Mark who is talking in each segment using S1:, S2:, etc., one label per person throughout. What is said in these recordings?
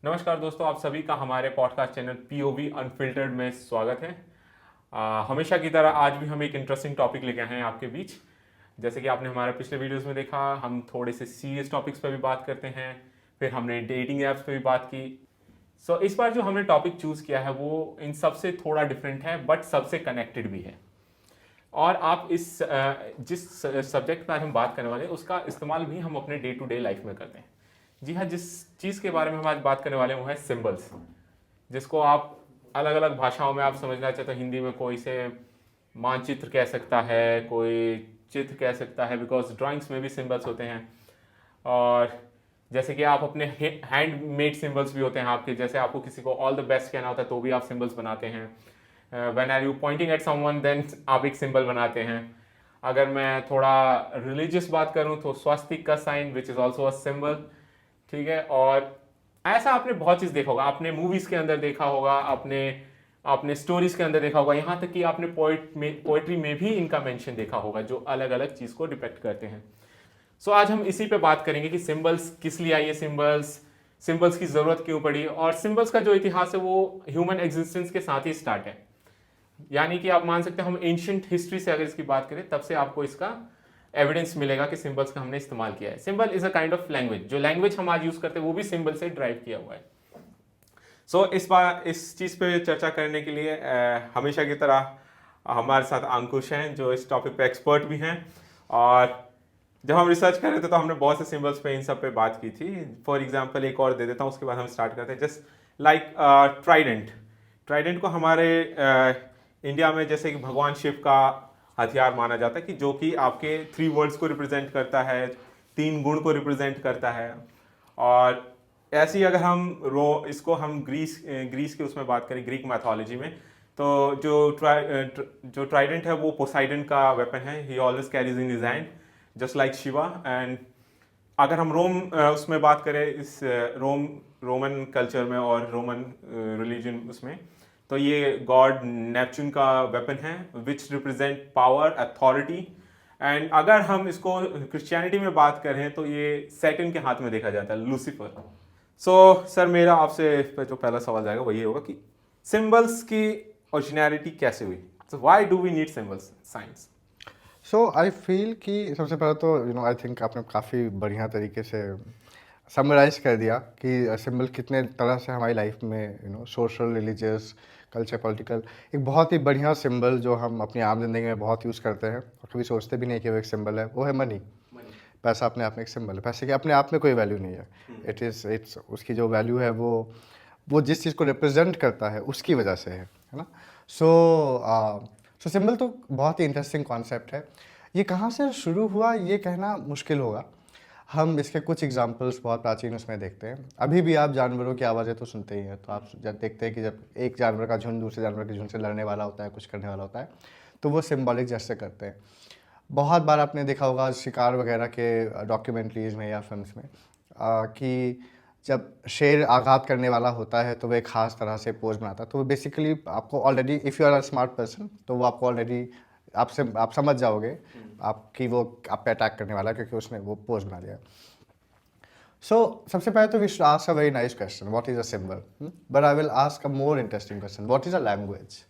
S1: नमस्कार दोस्तों, आप सभी का हमारे पॉडकास्ट चैनल पीओवी अनफिल्टर्ड में स्वागत है। हमेशा की तरह आज भी हम एक इंटरेस्टिंग टॉपिक लेके आए हैं आपके बीच। जैसे कि आपने हमारे पिछले वीडियोस में देखा, हम थोड़े से सीरियस टॉपिक्स पर भी बात करते हैं, फिर हमने डेटिंग ऐप्स पे भी बात की। इस बार जो हमने टॉपिक चूज़ किया है वो इन सबसे थोड़ा डिफरेंट है बट सबसे कनेक्टेड भी है। और आप जिस सब्जेक्ट पर हम बात करने वाले हैं उसका इस्तेमाल भी हम अपने डे टू डे लाइफ में करते हैं। जी हाँ, जिस चीज़ के बारे में हम आज बात करने वाले हैं वो है सिंबल्स, जिसको आप अलग अलग भाषाओं में आप समझना चाहते हो। हिंदी में कोई से मानचित्र कह सकता है, कोई चित्र कह सकता है, बिकॉज ड्राइंग्स में भी सिंबल्स होते हैं। और जैसे कि आप अपने हैंड मेड सिंबल्स भी होते हैं आपके, जैसे आपको किसी को ऑल द बेस्ट कहना होता है तो भी आप सिंबल्स बनाते हैं। When are you pointing at someone then आप एक सिंबल बनाते हैं। अगर मैं थोड़ा रिलीजियस बात करूं तो स्वास्तिक का sign which is also a symbol. ठीक है। और ऐसा आपने बहुत चीज़ देखा होगा, आपने मूवीज़ के अंदर देखा होगा, आपने आपने स्टोरीज के अंदर देखा होगा, यहाँ तक कि आपने पोइट्री में भी इनका मेंशन देखा होगा, जो अलग अलग चीज़ को डिपेक्ट करते हैं। आज हम इसी पे बात करेंगे कि सिंबल्स किस लिए आई, सिंबल्स सिंबल्स की ज़रूरत क्यों पड़ी, और सिंबल्स का जो इतिहास है वो ह्यूमन एग्जिस्टेंस के साथ ही स्टार्ट है। यानी कि आप मान सकते हैं, हम एंशियंट हिस्ट्री से अगर इसकी बात करें तब से आपको इसका एविडेंस मिलेगा कि सिंबल्स का हमने इस्तेमाल किया है। Symbol is a kind of language, जो लैंग्वेज हम आज यूज करते हैं वो भी सिंबल से ड्राइव किया हुआ है। इस बार इस चीज़ पे चर्चा करने के लिए हमेशा की तरह हमारे साथ अंकुश हैं, जो इस टॉपिक पे एक्सपर्ट भी हैं। और जब हम रिसर्च कर रहे थे तो हमने बहुत से सिंबल्स पे इन सब पे बात की थी। फॉर एग्जांपल एक और दे देता हूँ, उसके बाद हम स्टार्ट करते हैं। Just like Trident. ट्राइडेंट को हमारे इंडिया में जैसे कि भगवान शिव का हथियार माना जाता है, कि जो कि आपके 3 वर्ड्स को रिप्रेजेंट करता है, 3 गुण को रिप्रेजेंट करता है। और ऐसे ही अगर इसको हम ग्रीस के उसमें बात करें, ग्रीक मैथोलॉजी में, तो जो ट्राइडेंट है वो पोसाइडन का वेपन है। ही always carries in his hand just like Shiva. And अगर हम उसमें बात करें, इस रोमन कल्चर में और रोमन रिलीजन उसमें, तो ये गॉड नेपच्यून का वेपन है which represent power, authority. And अगर हम इसको क्रिश्चियनिटी में बात करें तो ये सैटन के हाथ में देखा जाता है, लूसीफर। सर, मेरा आपसे जो पहला सवाल जाएगा वो ये होगा कि सिंबल्स की ओरिजिनलिटी कैसे हुई? Why do we need symbols science?
S2: So I feel कि सबसे पहले तो आई थिंक आपने काफ़ी बढ़िया तरीके से समराइज कर दिया कि सिंबल कितने तरह से हमारी लाइफ में सोशल, रिलीजियस, कल्चर, पॉलिटिकल, एक बहुत ही बढ़िया सिंबल जो हम अपनी आम जिंदगी में बहुत यूज़ करते हैं और कभी सोचते भी नहीं कि वो एक सिंबल है, वो है मनी। पैसा अपने आप में एक सिंबल है। पैसे की अपने आप में कोई वैल्यू नहीं है। इट्स उसकी जो वैल्यू है वो जिस चीज़ को रिप्रेजेंट करता है उसकी वजह से है ना। सो सिंबल तो बहुत ही इंटरेस्टिंग कॉन्सेप्ट है। ये कहाँ से शुरू हुआ ये कहना मुश्किल होगा। हम इसके कुछ एग्जाम्पल्स बहुत प्राचीन उसमें देखते हैं। अभी भी आप जानवरों की आवाज़ें तो सुनते ही हैं, तो आप जब देखते हैं कि जब एक जानवर का झुंड दूसरे जानवर के झुंड से लड़ने वाला होता है, कुछ करने वाला होता है, तो वो सिंबॉलिक जेस्चर करते हैं। बहुत बार आपने देखा होगा शिकार वगैरह के डॉक्यूमेंट्रीज में या फिल्म्स में कि जब शेर आघात करने वाला होता है तो वो एक ख़ास तरह से पोज बनाता है। तो वो बेसिकली आपको already, if you are a smart person, तो वो आपको ऑलरेडी आप समझ जाओगे आपकी वो आप पे अटैक करने वाला है, क्योंकि उसने वो पोज बना लिया। सबसे पहले तो we should ask a very nice question, what is a symbol? But I will ask a more interesting question, what is a language?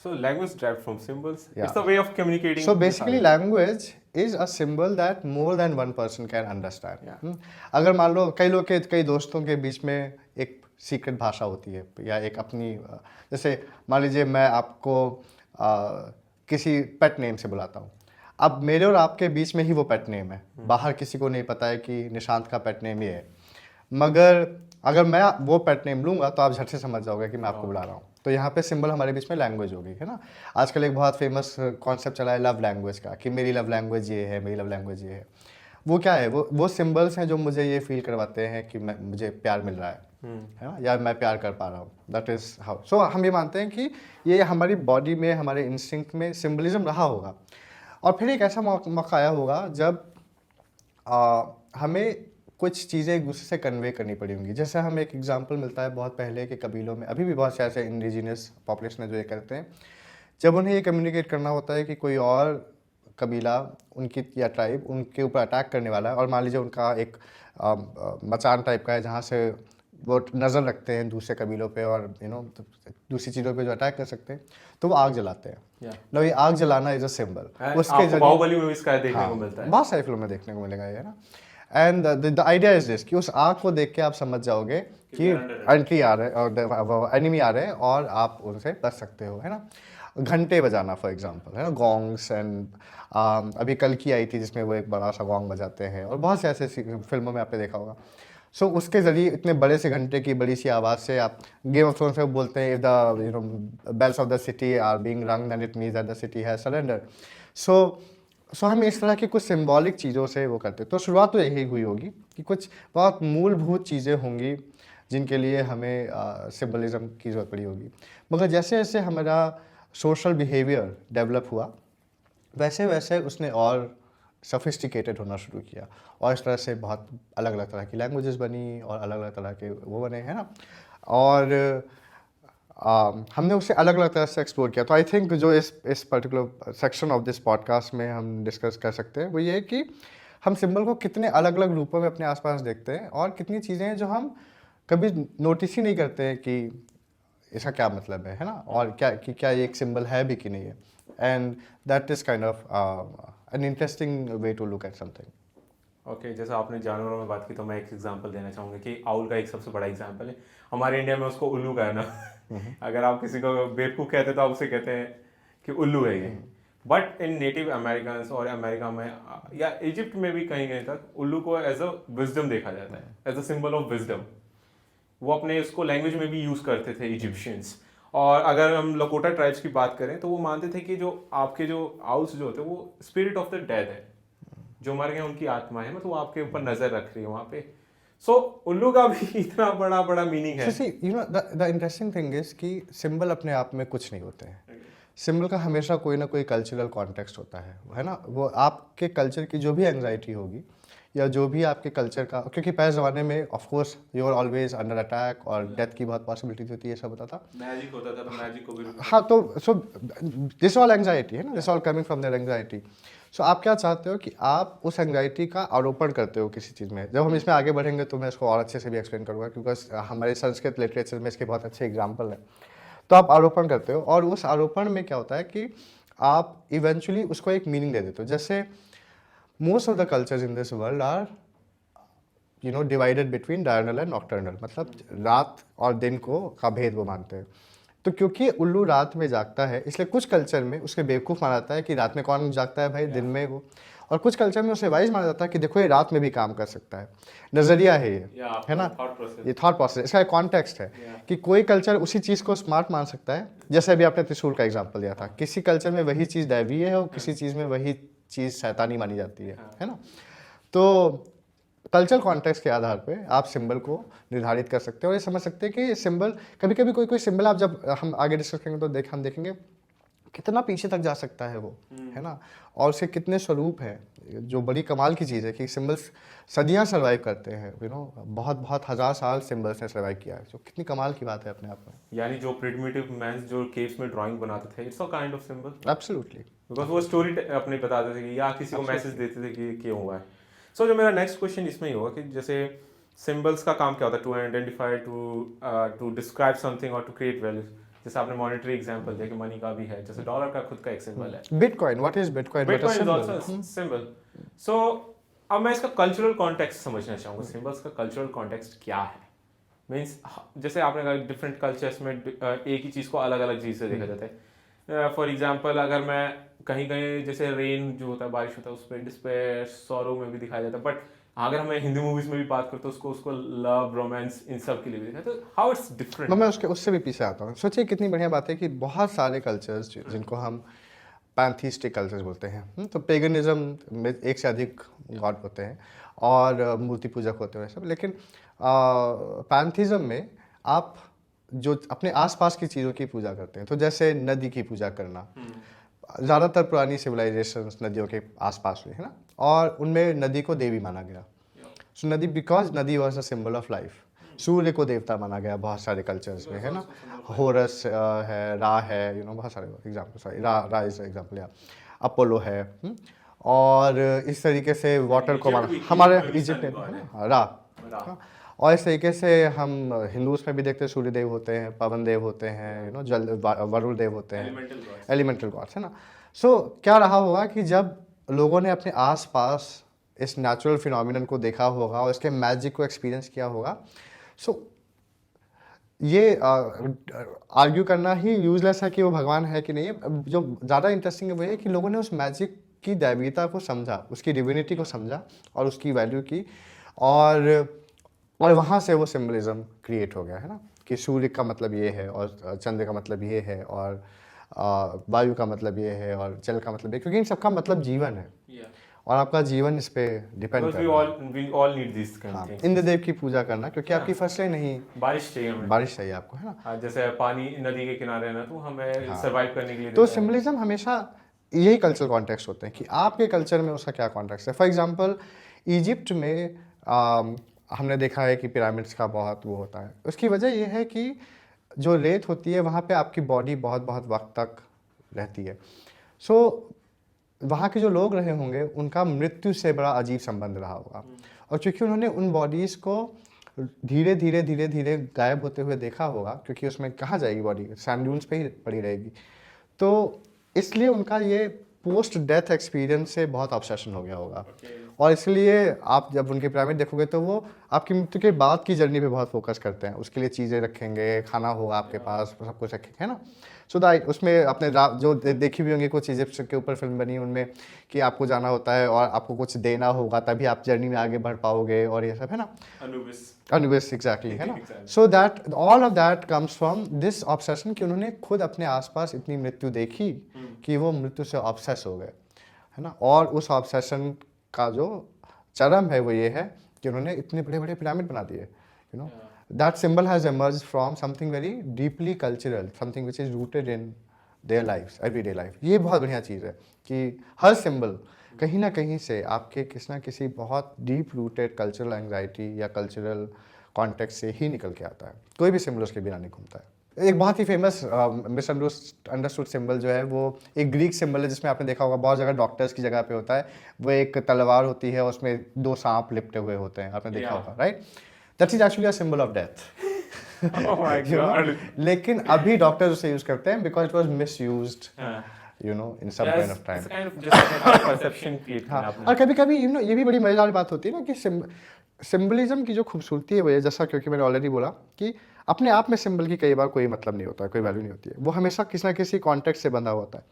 S1: Language derived from symbols.
S2: Yeah.
S1: It's a way of communicating
S2: So
S1: with
S2: basically,
S1: others.
S2: language is a symbol that more than one person can understand.
S1: Yeah.
S2: अगर मान लो कई दोस्तों के बीच में एक secret भाषा होती है, या एक अपनी जैसे मान लीजिए मैं आपको किसी पेट नेम से बुलाता हूँ। अब मेरे और आपके बीच में ही वो पेट नेम है, बाहर किसी को नहीं पता है कि निशांत का पेट नेम ये है। मगर अगर मैं वो पेट नेम लूँगा तो आप झट से समझ जाओगे कि मैं आपको बुला रहा हूँ। तो यहाँ पे सिंबल हमारे बीच में लैंग्वेज हो गई है ना। आजकल एक बहुत फेमस कॉन्सेप्ट चला है लव लैंग्वेज का, कि मेरी लव लैंग्वेज ये है, मेरी लव लैंग्वेज ये है। वो क्या है? वो सिंबल्स हैं जो मुझे ये फील करवाते हैं कि मुझे प्यार मिल रहा है ना, या मैं प्यार कर पा रहा हूँ। That is how. सो हम ये मानते हैं कि ये हमारी बॉडी में, हमारे इंस्टिंक्ट में सिम्बलिज्म रहा होगा। और फिर एक ऐसा मौका आया होगा जब हमें कुछ चीज़ें एक दूसरे से कन्वे करनी पड़ी होंगी। जैसे हमें एक एग्जांपल मिलता है बहुत पहले के कबीलों में, अभी भी बहुत से ऐसे इंडिजिनियस पॉपुलेशन है जो ये करते हैं। जब उन्हें ये कम्युनिकेट करना होता है कि कोई और कबीला उनकी या ट्राइब उनके ऊपर अटैक करने वाला है, और मान लीजिए उनका एक मचान टाइप का है जहाँ से वो नज़र रखते हैं दूसरे कबीलों पे और दूसरी चीज़ों पे जो अटैक कर सकते हैं, तो वो आग जलाते हैं।
S1: Yeah.
S2: नो ये आग जलाना इज़ अ सिंबल, उसके
S1: आपको
S2: जरिए
S1: बाहुबली में भी इसका देखने
S2: हाँ,
S1: को मिलता है।
S2: बहुत सारी फिल्मों में देखने को मिलेगा ये ना। And the idea is this कि उस आग को देख के आप समझ जाओगे कि एंट्री आ रहे हैं और एनिमी आ रहे हैं और आप उनसे बच सकते हो, है ना। घंटे बजाना फॉर एग्जांपल, है ना, गॉन्ग्स एंड अभी कल की आई थी जिसमें वो एक बड़ा सा गॉन्ग बजाते हैं, और बहुत से ऐसे फिल्मों में आपने देखा होगा। सो उसके ज़रिए इतने बड़े से घंटे की बड़ी सी आवाज़ से आप गेम ऑफ थ्रोन्स में बोलते हैं, if the bells of the city are being rung then it means that the city has surrender. So हम इस तरह की कुछ सिंबॉलिक चीज़ों से वो करते हैं। तो शुरुआत तो यही हुई होगी कि कुछ बहुत मूलभूत चीज़ें होंगी जिनके लिए हमें सिंबलिज्म की ज़रूरत पड़ी होगी। मगर जैसे जैसे हमारा सोशल बिहेवियर डेवलप हुआ, वैसे वैसे उसने और सोफिस्टिकेटेड होना शुरू किया, और इस तरह से बहुत अलग अलग तरह की लैंग्वेजेस बनी और अलग अलग तरह के वो बने, है ना। और हमने उसे अलग अलग तरह से एक्सप्लोर किया। तो आई थिंक जो इस particular section of this podcast में हम डिस्कस कर सकते हैं वो ये है कि हम सिंबल को कितने अलग अलग रूपों में अपने आसपास देखते हैं, और कितनी चीज़ें हैं जो हम कभी नोटिस ही नहीं करते हैं कि इसका क्या मतलब है ना, और क्या ये एक सिंबल है भी कि नहीं है। And that is kind of an interesting way to look at something.
S1: Okay, जैसे आपने जानवरों में बात की तो मैं एक एग्जांपल देना चाहूँगा कि आउल का एक सबसे बड़ा एग्जांपल है। हमारे इंडिया में उसको उल्लू का है ना। अगर आप किसी को बेवकूफ़ कहते हैं तो आप उसे कहते हैं कि उल्लू है ये। बट इन नेटिव अमेरिकन और अमेरिका में या इजिप्ट में भी कहीं कहीं तक उल्लू को एज अ विजडम देखा जाता है, as a symbol of wisdom. वो अपने उसको लैंग्वेज में भी यूज़ करते थे इजिप्शियंस। और अगर हम लकोटा ट्राइब्स की बात करें तो वो मानते थे कि जो आपके जो आउल्स जो होते हैं वो स्पिरिट ऑफ द डेड है, जो मर गए उनकी आत्मा है, मतलब वो आपके ऊपर नजर रख रही है वहां पे। सो उल्लू का भी इतना बड़ा बड़ा मीनिंग है।
S2: See you know the interesting thing is कि सिंबल अपने आप में कुछ नहीं होते हैं। सिंबल का हमेशा कोई ना कोई कल्चरल कॉन्टेक्स्ट होता है ना। वो आपके कल्चर की जो भी एंग्जाइटी होगी या जो भी आपके कल्चर का, क्योंकि पहले ज़माने में of course you are always under attack और डेथ की बहुत पॉसिबिलिटी होती है, सब होता था।
S1: मैजिक होता था तो मैजिक को भी
S2: हाँ, तो सो दिस ऑल एंग्जाइटी है ना, this all coming from there anxiety. So आप क्या चाहते हो कि आप उस एंग्जाइटी का आरोपण करते हो किसी चीज़ में। जब हम इसमें आगे बढ़ेंगे तो मैं इसको और अच्छे से भी एक्सप्लेन करूँगा, क्योंकि हमारे संस्कृत लिटरेचर में इसके बहुत अच्छे एग्जाम्पल हैं। तो आप आरोपण करते हो, और उस आरोपण में क्या होता है कि आप इवेंचुअली उसको एक मीनिंग दे देते हो। जैसे most of the cultures in this world are divided between diurnal and nocturnal, मतलब रात और दिन को का भेद वो मानते हैं। तो क्योंकि उल्लू रात में जागता है, इसलिए कुछ कल्चर में उसके बेवकूफ़ माना जाता है कि रात में कौन जागता है भाई, दिन में वो। और कुछ कल्चर में उसे वाइज माना जाता है कि देखो ये रात में भी काम कर सकता है। नज़रिया है ये, है ना, ये थॉट प्रोसेस, इसका एक कॉन्टेक्स्ट है कि कोई कल्चर उसी चीज़ को स्मार्ट मान सकता है। जैसे अभी आपने त्रिशूल का एग्जाम्पल दिया था, किसी कल्चर में वही चीज़ दैवीय है और किसी चीज़ में वही चीज़ शैतानी मानी जाती है ना। तो कल्चरल कॉन्टेक्स्ट के आधार पे आप सिंबल को निर्धारित कर सकते हैं, और ये समझ सकते हैं कि सिंबल कभी कभी कोई सिंबल आप जब हम आगे डिस्कस करेंगे तो हम देखेंगे कितना पीछे तक जा सकता है वो, है ना, और उसके कितने स्वरूप हैं। जो बड़ी कमाल की चीज़ है कि सिंबल्स सदियां सर्वाइव करते हैं, बहुत बहुत हज़ार साल सिंबल्स ने सर्वाइव किया है, जो कितनी कमाल की बात है अपने आप में।
S1: यानी जो प्रिमिटिव मैन जो केव्स में ड्राइंग बनाते थे, it's a kind of symbol.
S2: Absolutely,
S1: because वो स्टोरी अपने बताते थे कि या किसी को मैसेज देते थे कि क्यों हुआ है। सो जो मेरा नेक्स्ट क्वेश्चन इसमें ही होगा कि जैसे सिंबल्स का काम क्या होता है, to identify, to describe something और टू क्रिएट वैल्यूज। जैसे आपने मॉनेटरी एग्जांपल दिया कि मनी का भी है, जैसे डॉलर का खुद का एक सिंबल है।
S2: Bitcoin, what is bitcoin?
S1: Bitcoin is also symbol. So अब मैं इसका कल्चरल कॉन्टेक्स्ट समझना चाहूँगा, सिंबल्स का कल्चरल कॉन्टेक्स्ट क्या है। मीन्स जैसे आपने कहा डिफरेंट कल्चर्स में एक ही चीज़ को अलग अलग चीज़ से देखा जाता है। फॉर एग्जाम्पल अगर मैं कहीं कहीं जैसे रेन जो होता है, बारिश होता है, उस पर डिस्पेयर सॉरो में भी दिखाया जाता है। बट अगर हमें हिंदी मूवीज में भी बात करते तो उसको लव रोमांस इन सब के लिए भी दिखाया, तो हाउ इट्स डिफरेंट।
S2: मैं उससे भी पीछे आता हूँ। सोचिए कितनी बढ़िया बात है कि बहुत सारे कल्चर्स जिनको हम पैंथीस्टिक कल्चर्स बोलते हैं, तो पेगनिज्म में एक से अधिक गॉड होते हैं और मूर्ति पूजक होते हैं सब, लेकिन पैंथीज्म में आप जो अपने आसपास की चीज़ों की पूजा करते हैं, तो जैसे नदी की पूजा करना, ज़्यादातर पुरानी सिविलाइजेशंस नदियों के आसपास हुई है ना, और उनमें नदी को देवी माना गया। सो नदी, बिकॉज नदी was a symbol of life. सूर्य को देवता माना गया बहुत सारे कल्चर्स में, है ना, होरस है, रा है, बहुत सारे एग्जाम्पल, सॉरी रा इज एग्जाम्पल, या अपोलो है। और इस तरीके से वाटर को माना हमारे इजिप्ट में रा। और इस तरीके से हम हिंदूज में भी देखते हैं, सूर्य देव होते हैं, पवन देव होते हैं, जल वरुण देव होते हैं, एलिमेंटल गॉड्स, है ना। सो क्या रहा होगा कि जब लोगों ने अपने आसपास इस नेचुरल फिनोमिनन को देखा होगा और इसके मैजिक को एक्सपीरियंस किया होगा, सो ये आर्ग्यू करना ही यूजलेस है कि वो भगवान है कि नहीं है। जो ज़्यादा इंटरेस्टिंग है वो ये कि लोगों ने उस मैजिक की दैवीयता को समझा, उसकी डिविनिटी को समझा और उसकी वैल्यू की, और वहाँ से वो सिम्बलिज्म क्रिएट हो गया, है ना, कि सूर्य का मतलब ये है और चंद्र का मतलब ये है और वायु का मतलब ये है और जल का मतलब ये, क्योंकि इन सबका मतलब जीवन है और आपका जीवन इस पे डिपेंड करता है।
S1: we all need these kind of
S2: हाँ,
S1: things.
S2: इंद्र देव की पूजा करना, क्योंकि आपकी फसलें नहीं,
S1: बारिश चाहिए हमें।
S2: बारिश चाहिए आपको, है ना।
S1: हाँ, जैसे पानी नदी के किनारे है ना, तो हमें सरवाइव करने के लिए
S2: तो
S1: देता है।
S2: सिम्बलिज्म हमेशा यही कल्चरल कॉन्टेक्स्ट होते हैं कि आपके कल्चर में उसका क्या कॉन्टेक्स्ट है। फॉर एग्जांपल इजिप्ट में हमने देखा है कि पिरामिड्स का बहुत वो होता है। उसकी वजह यह है कि जो रेत होती है वहाँ पे आपकी बॉडी बहुत बहुत वक्त तक रहती है। सो वहाँ के जो लोग रहे होंगे उनका मृत्यु से बड़ा अजीब संबंध रहा होगा, और क्योंकि उन्होंने उन बॉडीज़ को धीरे धीरे धीरे धीरे गायब होते हुए देखा होगा, क्योंकि उसमें कहाँ जाएगी बॉडी, सैंड ड्यून्स पे ही पड़ी रहेगी, तो इसलिए उनका ये पोस्ट डेथ एक्सपीरियंस से बहुत ऑब्सेशन हो गया होगा। और इसलिए आप जब उनके पिरामिड देखोगे तो वो आपकी मृत्यु के बाद की जर्नी पे बहुत फोकस करते हैं, उसके लिए चीज़ें रखेंगे, खाना होगा आपके पास, सब कुछ रखेंगे, है ना। सो उसमें अपने जो देखी हुई होंगी कुछ इजिप्ट के ऊपर फिल्म बनी उनमें कि आपको जाना होता है और आपको कुछ देना होगा तभी आप जर्नी में आगे बढ़ पाओगे, और ये सब, है ना। अनुबिस एग्जैक्टली, है ना। So that all of that comes from this obsession कि उन्होंने खुद अपने आसपास इतनी मृत्यु देखी कि वो मृत्यु से ऑब्सेस हो गए, है ना। और उस ऑब्सेशन का जो चरम है वो ये है कि उन्होंने इतने बड़े बड़े पिरामिड बना दिए, you know. That symbol has emerged from something very deeply cultural, something which is rooted in their life, everyday life. ये बहुत बढ़िया चीज़ है कि हर सिंबल कहीं ना कहीं से आपके किसी ना किसी बहुत डीप रूटेड कल्चरल एंग्जाइटी या कल्चरल कॉन्टेक्स्ट से ही निकल के आता है। कोई भी सिंबल उसके बिना नहीं घूमता है। एक बहुत ही फेमस मिसअंडरस्टूड सिंबल जो है वो एक ग्रीक सिंबल है, जिसमें आपने देखा होगा बहुत जगह डॉक्टर्स की जगह पे होता है, वो एक तलवार होती है, उसमें दो सांप लिपटे हुए होते हैं, आपने देखा होगा, right. That is actually a symbol of death.
S1: Oh my God.
S2: लेकिन अभी डॉक्टर्स उसे यूज करते हैं because it was misused, you know, in some point of time.
S1: It's kind of just a perception create करना आपने।
S2: और कभी कभी ये भी बड़ी मजेदार बात होती है ना कि सिंबलिज्म की जो खूबसूरती है वो ये, जैसा क्योंकि मैंने ऑलरेडी बोला कि अपने आप में सिंबल की कई बार कोई मतलब नहीं होता है, कोई वैल्यू नहीं होती है, वो हमेशा किसी ना किसी कॉन्टेक्स्ट से बंधा होता है।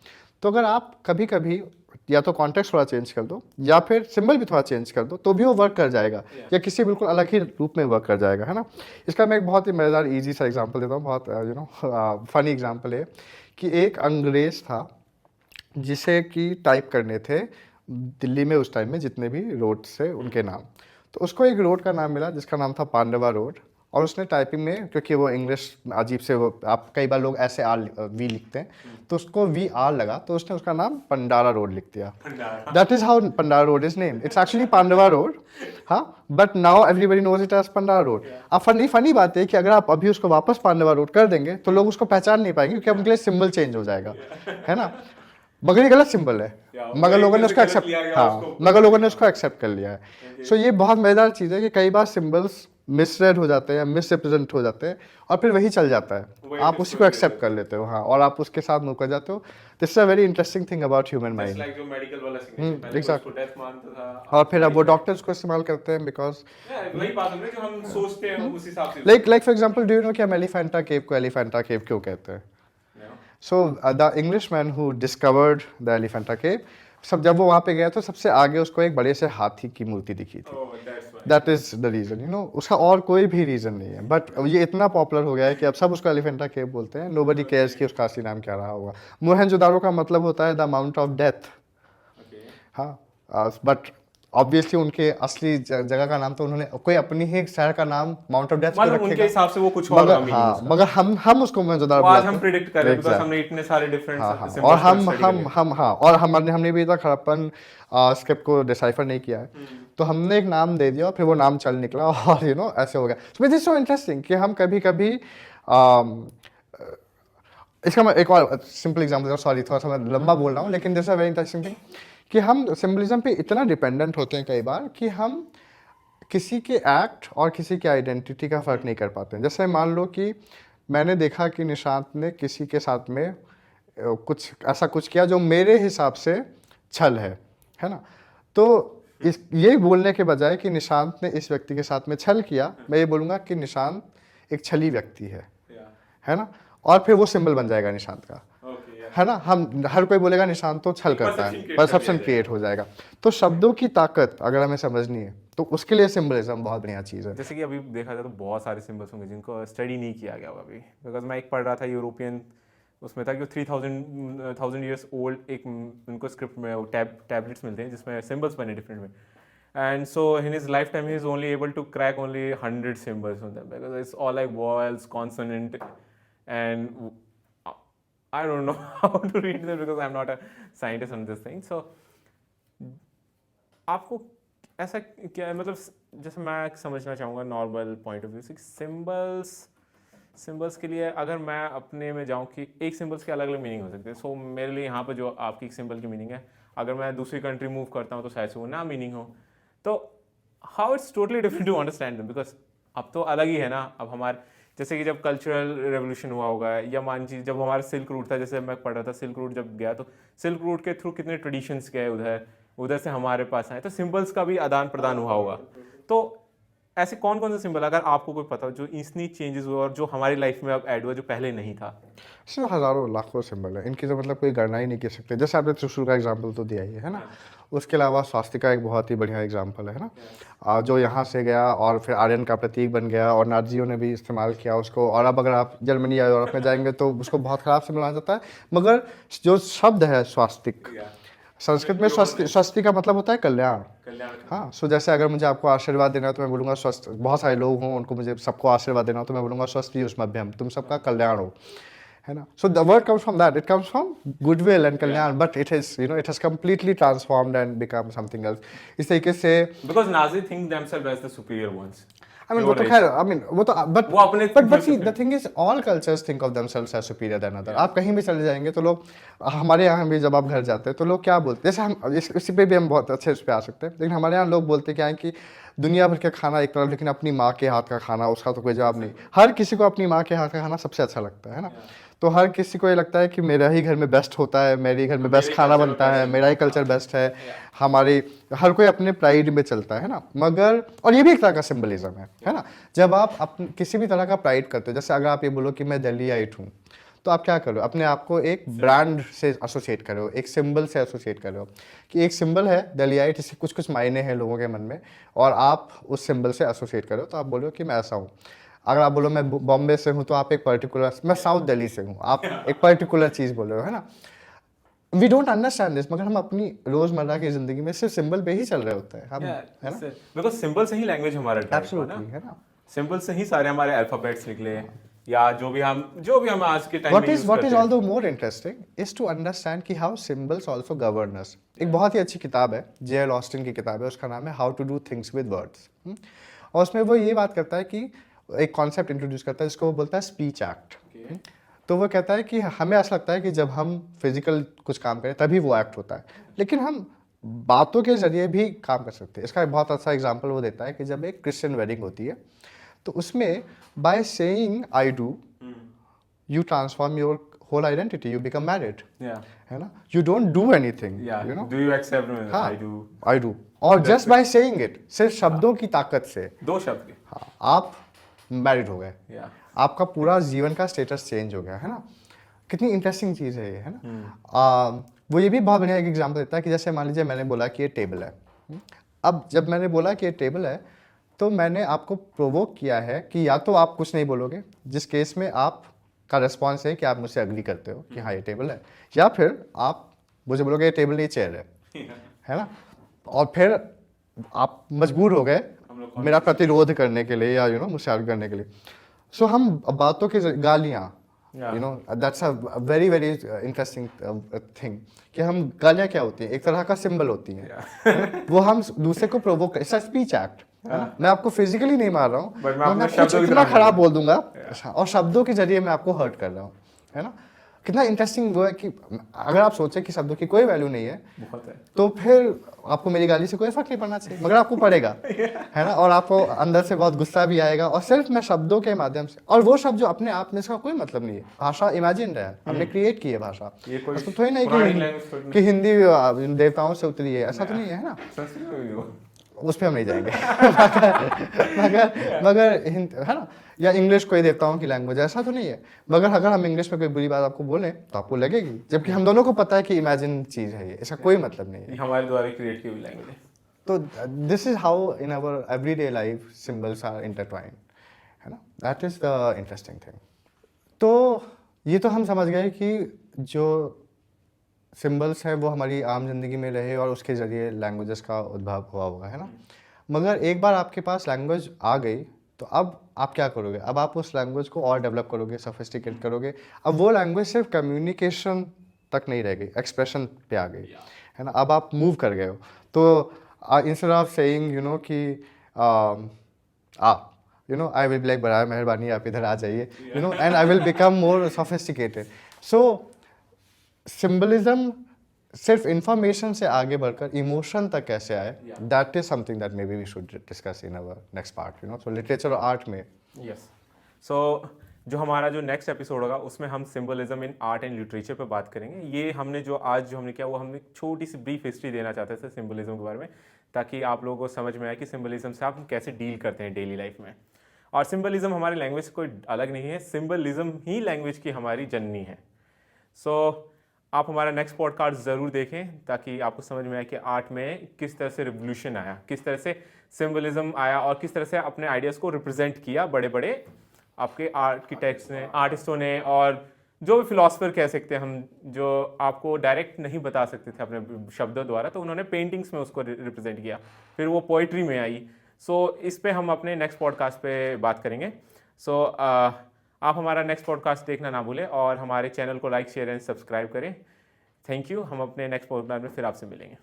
S2: तो अगर आप कभी कभी या तो कॉन्टेक्स्ट थोड़ा चेंज कर दो या फिर सिंबल भी थोड़ा चेंज कर दो तो भी वो वर्क कर जाएगा, या किसी बिल्कुल अलग ही रूप में वर्क कर जाएगा, है ना। इसका मैं एक बहुत ही मज़ेदार ईजी सा एग्जाम्पल देता हूँ, बहुत फनी एग्जाम्पल है कि एक अंग्रेज़ था जिसे कि टाइप करने थे दिल्ली में उस टाइम में जितने भी रोड से उनके नाम, तो उसको एक रोड का नाम मिला जिसका नाम था पांडवा रोड, और उसने टाइपिंग में, क्योंकि वो इंग्लिश अजीब से, वो आप कई बार लोग ऐसे आर वी लिखते हैं तो उसको वी आर लगा, तो उसने उसका नाम पंडारा रोड लिख दिया। That is how Pandara road is name, it's actually Pandava road, हाँ, but now everybody knows it as Pandara road. अब फनी बात है कि अगर आप अभी उसको वापस पांडवा रोड कर देंगे तो लोग उसको पहचान नहीं पाएंगे, क्योंकि अब उनके लिए सिंबल चेंज हो जाएगा, है ना। मगर ये गलत सिंबल है, मगर लोगों ने उसको एक्सेप्ट, हाँ, मगर लोगों ने उसको एक्सेप्ट कर लिया है। सो ये बहुत मजेदार चीज़ है कि कई बार सिंबल्स मिसरेड हो जाते हैं, मिसरिप्रेजेंट हो जाते हैं, और फिर वही चल जाता है, आप उसी को एक्सेप्ट कर लेते हो, हाँ, और आप उसके साथ मूव कर जाते हो। This is a very interesting thing about human mind.
S1: Like जो मेडिकल वाला सिग्नेचर पहले उसको डेथ मानता था,
S2: और फिर अब वो डॉक्टर्स को इस्तेमाल करते हैं बिकॉज
S1: वही बात है जो हम सोचते हैं उस हिसाब से।
S2: Like for example, do you know कि हम एलिफेंटा केव को एलिफेंटा केव क्यों कहते हैं? So the Englishman who discovered the Elephanta cave, जब वो वहाँ पे गया तो सबसे आगे उसको एक बड़े से हाथी की मूर्ति दिखी थी। That is the reason, you know, उसका और कोई भी रीजन नहीं है, बट ये इतना पॉपुलर हो गया है कि अब सब उसको एलिफेंटा केव बोलते हैं। नोबडी केयर्स कि उसका असली नाम क्या रहा होगा। मोहनजोदारो का मतलब होता है द माउंट ऑफ डेथ, हाँ, बट ऑब्वियसली उनके असली जगह का नाम तो उन्होंने कोई अपनी ही शहर का नाम माउंट ऑफ डेथ पे रखेगा,
S1: उनके हिसाब से वो कुछ और
S2: मगर हाँ, मगर हम उसको मोहनजोदारो
S1: आज हम प्रेडिक्ट कर रहे हैं बिकॉज़ हमने इतने सारे डिफरेंट
S2: और हमने भी तक हड़प्पन स्क्रिप्ट को डिसाइफर नहीं किया है, तो हमने एक नाम दे दिया और फिर वो नाम चल निकला और यू नो ऐसे हो गया। So this is so interesting कि हम कभी कभी इसका मैं एक और सिंपल एग्जांपल, सॉरी थोड़ा सा मैं लंबा बोल रहा हूँ, लेकिन this is a very interesting thing कि हम सिंबलिज्म पे इतना डिपेंडेंट होते हैं कई बार कि हम किसी के एक्ट और किसी की आइडेंटिटी का फ़र्क नहीं कर पाते हैं। जैसे मान लो कि मैंने देखा कि निशांत ने किसी के साथ में कुछ ऐसा कुछ किया जो मेरे हिसाब से छल है ना? तो इस ये बोलने के बजाय कि निशांत ने इस व्यक्ति के साथ में छल किया, मैं ये बोलूँगा कि निशांत एक छली व्यक्ति है ना? और फिर वो सिंबल बन जाएगा निशांत का, है ना? हम हर कोई बोलेगा निशांत तो छल करता है, परसेप्शन क्रिएट हो जाएगा। तो शब्दों की ताकत अगर हमें समझनी है तो उसके लिए सिंबलिज्म बहुत बढ़िया चीज़ है।
S1: जैसे कि अभी देखा जाए तो बहुत सारे सिंबल्स होंगे जिनको स्टडी नहीं किया गया होगा अभी, बिकॉज मैं एक पढ़ रहा था यूरोपियन, उसमें था कि 3000 ईयर्स ओल्ड एक उनको स्क्रिप्ट में वो टैबलेट्स मिलते हैं जिसमें सिंबल्स बने डिफरेंट में, and so in his life time he is only able to crack only 100 symbols on them because it's all like vowels consonant and I don't know how to read them because I'm not a scientist on this thing. So आपको ऐसा क्या मतलब जैसे मैं समझना चाहूँगा normal point of view से symbols के लिए अगर मैं अपने में जाऊँ कि एक सिंबल्स के अलग अलग मीनिंग हो सकते हैं। सो मेरे लिए यहाँ पर जो आपकी एक सिंबल की मीनिंग है, अगर मैं दूसरी कंट्री मूव करता हूँ तो शायद से वो ना मीनिंग हो। तो how it's totally different to understand them because अब तो अलग ही है ना। अब हमारे जैसे कि जब कल्चरल रेवोल्यूशन हुआ होगा या मान लीजिए जब हमारा सिल्क रूट था, जैसे मैं पढ़ रहा था सिल्क रूट जब गया तो सिल्क रूट के थ्रू कितने ट्रेडिशंस गए उधर से हमारे पास आए, तो सिंबल्स का भी आदान प्रदान हुआ होगा। तो ऐसे कौन कौन से सिंबल अगर आपको कोई पता हो जो इतनी चेंजेस हुआ और जो हमारी लाइफ में अब ऐड हुआ जो पहले नहीं था?
S2: इसमें हज़ारों लाखों सिंबल है, इनकी तो मतलब कोई गणना ही नहीं कर सकते। जैसे आपने त्रिशूल का एग्जांपल तो दिया ही है ना, उसके अलावा स्वास्तिका एक बहुत ही बढ़िया एग्जांपल है ना, जो यहाँ से गया और फिर आर्यन का प्रतीक बन गया और नाजियों ने भी इस्तेमाल किया उसको। और अब अगर आप जर्मनी या यूरोप में जाएंगे तो उसको बहुत ख़राब से माना जाता है, मगर जो शब्द है स्वास्तिक, संस्कृत में स्वस्ति का मतलब होता है कल्याण। हाँ, सो जैसे अगर मुझे आपको आशीर्वाद देना है तो मैं बोलूँगा स्वस्थ, बहुत सारे लोग हों उनको मुझे सबको आशीर्वाद देना हो तो मैं बोलूँगा स्वस्थ युष्मभ्यम, तुम सबका कल्याण हो, है ना। So the word comes from that, it comes from goodwill and कल्याण, but it has completely transformed and become something else. इस तरीके से
S1: because Nazi think themselves as the superior ones.
S2: I mean, वो तो खैर, I mean, वो तो but see, the thing is, all cultures think of themselves as superior than other. आप कहीं भी चले जाएंगे तो लोग, हमारे यहाँ भी जब आप घर जाते हैं तो लोग क्या बोलते हैं, जैसे हम इसी पे भी हम बहुत अच्छे उस पे आ सकते हैं, लेकिन हमारे यहाँ लोग बोलते क्या है कि दुनिया भर का खाना एक तरफ, लेकिन अपनी माँ के हाथ का खाना उसका तो कोई जवाब नहीं। हर किसी को अपनी माँ के हाथ का खाना सबसे अच्छा लगता है ना। तो हर किसी को ये लगता है कि मेरा ही घर में बेस्ट होता है, मेरे घर में बेस्ट खाना बनता है, मेरा ही कल्चर बेस्ट है, हमारी, हर कोई अपने प्राइड में चलता है ना। मगर और ये भी एक तरह का सिंबलिज्म है ना। जब आप किसी भी तरह का प्राइड करते हो, जैसे अगर आप ये बोलो कि मैं दिल्लीइट हूँ, तो आप क्या करो, अपने आप को एक ब्रांड से एसोसिएट करो, एक सिंबल से एसोसिएट करो कि एक सिंबल है दिल्लीइट, इससे कुछ कुछ मायने हैं लोगों के मन में, और आप उस सिंबल से एसोसिएट करो। तो आप बोलो कि मैं ऐसा हूँ। अगर आप बोलो मैं बॉम्बे से हूँ तो आप एक पर्टिकुलर, मैं साउथ दिल्ली से हूँ, आप एक पर्टिकुलर चीज़ बोल रहे हो, है ना। वी डोंट अंडरस्टैंड दिस, मगर हम अपनी रोजमर्रा की जिंदगी में सिर्फ सिंबल पे ही चल रहे होते हैं हम, है ना।
S1: बिकॉज़ सिंबल से ही लैंग्वेज हमारा
S2: एब्सोल्युटली, है ना।
S1: सिंबल से ही सारे हमारे अल्फाबेट्स निकले, या जो भी हम आज के टाइम में यूज करते हैं।
S2: What is all the more interesting is to understand कि how symbols also govern us। एक बहुत ही अच्छी किताब है, J.L. ऑस्टिन की किताब है, उसका नाम है How to Do Things with Words। और उसमें वो ये बात करता है कि एक कॉन्सेप्ट इंट्रोड्यूस करता है जिसको वो बोलता है स्पीच एक्ट। तो वो कहता है कि हमें ऐसा लगता है कि जब हम फिजिकल कुछ काम करें तभी वो एक्ट होता है, लेकिन हम बातों के जरिए भी काम कर सकते हैं। इसका एक बहुत अच्छा एग्जांपल वो देता है कि जब एक क्रिश्चियन वेडिंग होती है तो उसमें by saying I do you transform your whole identity, you become married, है ना। You don't do anything, you know,
S1: do you accept me,
S2: I do, और जस्ट बाय सेइंग इट, सिर्फ शब्दों की ताकत से,
S1: दो शब्द के,
S2: हाँ, आप मैरिड हो गए, आपका पूरा जीवन का स्टेटस चेंज हो गया, है ना। कितनी इंटरेस्टिंग चीज़ है ये, है ना। वो ये भी बहुत बढ़िया एक एग्जांपल देता है कि जैसे मान लीजिए मैंने बोला कि ये टेबल है। अब जब मैंने बोला कि ये टेबल है तो मैंने आपको प्रोवोक किया है कि या तो आप कुछ नहीं बोलोगे, जिस केस में आप का रिस्पॉन्स है कि आप मुझसे अग्री करते हो कि हाँ ये टेबल है, या फिर आप मुझे बोलोगे ये टेबल नहीं चेयर है ना। और फिर आप मजबूर हो गए मेरा प्रतिरोध करने के लिए या यू नो मुझसे आर्ग्यू करने के लिए। सो हम बातों की गालियाँ, you know, that's a very very interesting thing कि हम, गालियाँ क्या होती हैं, एक तरह का सिंबल होती हैं। वो हम दूसरे को provoke, it's a speech act. मैं आपको फिजिकली नहीं मार रहा हूँ, मैं कुछ इतना खराब बोल दूंगा और शब्दों के जरिए मैं आपको हर्ट कर रहा हूँ, है ना। कितना इंटरेस्टिंग वो है कि अगर आप सोचें कि शब्दों की कोई वैल्यू नहीं है
S1: बहुत है।
S2: तो फिर आपको मेरी गाली से कोई फर्क नहीं पड़ना चाहिए, मगर आपको पड़ेगा, है ना। और आपको अंदर से बहुत गुस्सा भी आएगा, और सिर्फ मैं शब्दों के माध्यम से, और वो शब्द जो अपने आप में, इसका कोई मतलब नहीं है। भाषा इमेजिन है, हमने क्रिएट की है भाषा।
S1: ये कोई
S2: उसको थोड़ी नहीं
S1: पुरानी language थोड़ी
S2: कि हिंदी देवताओं से उतरी है, ऐसा तो नहीं है ना।
S1: संस्कृत में भी हो।
S2: उस पर हम नहीं जाएंगे। मगर है ना, या इंग्लिश कोई देवताओं की लैंग्वेज है, ऐसा तो नहीं है। मगर अगर हम इंग्लिश में कोई बुरी बात आपको बोलें तो आपको लगेगी, जबकि हम दोनों को पता है कि इमेजिन चीज़ है ये, इसका कोई मतलब नहीं है।
S1: ये हमारे द्वारा क्रिएट की हुई लैंग्वेज है।
S2: तो this is how in our everyday life symbols are intertwined, है ना। That is the interesting thing. तो ये तो हम समझ गए कि जो सिंबल्स हैं वो हमारी आम जिंदगी में रहे और उसके ज़रिए लैंग्वेजेस का उद्भव हुआ होगा, है ना। मगर एक बार आपके पास लैंग्वेज आ गई तो अब आप क्या करोगे? अब आप उस लैंग्वेज को और डेवलप करोगे, सोफिस्टिकेट करोगे। अब वो लैंग्वेज सिर्फ कम्युनिकेशन तक नहीं रह गई, एक्सप्रेशन पे आ गई, है ना। अब आप मूव कर गए हो। तो इंस्टेड ऑफ सेइंग कि आई विल बी लाइक, बड़ा मेहरबानी आप इधर आ जाइए, and I will become more sophisticated. So symbolism सिर्फ इंफॉर्मेशन से आगे बढ़कर इमोशन तक कैसे आए, that is something that maybe we should discuss in our next part, so literature और आर्ट में।
S1: यस। सो जो हमारा जो नेक्स्ट एपिसोड होगा उसमें हम symbolism in art and literature पर बात करेंगे। ये हमने जो हमने किया वो हमने छोटी सी ब्रीफ हिस्ट्री देना चाहते थे सिंबलिज्म के बारे में, ताकि आप लोगों को समझ में आए कि सिंबलिज्म से आप कैसे डील करते हैं डेली लाइफ में। और सिंबलिज्म हमारी लैंग्वेज से कोई अलग नहीं है, सिंबलिज्म ही लैंग्वेज की हमारी जननी है। सो आप हमारा नेक्स्ट पॉडकास्ट ज़रूर देखें ताकि आपको समझ में आए कि आर्ट में किस तरह से रिवोल्यूशन आया, किस तरह से सिंबलिज्म आया और किस तरह से अपने आइडियाज़ को रिप्रेजेंट किया बड़े बड़े आपके आर्किटेक्ट्स ने, आर्टिस्टों ने, और जो भी फिलोसफर कह सकते हैं हम, जो आपको डायरेक्ट नहीं बता सकते थे अपने शब्दों द्वारा, तो उन्होंने पेंटिंग्स में उसको रिप्रेजेंट किया, फिर वो पोइट्री में आई। सो इस पे हम अपने नेक्स्ट पॉडकास्ट पे बात करेंगे। सो आप हमारा नेक्स्ट पॉडकास्ट देखना ना भूलें और हमारे चैनल को लाइक, शेयर एंड सब्सक्राइब करें। Thank you. हम अपने नेक्स्ट पॉडकास्ट में फिर आपसे मिलेंगे।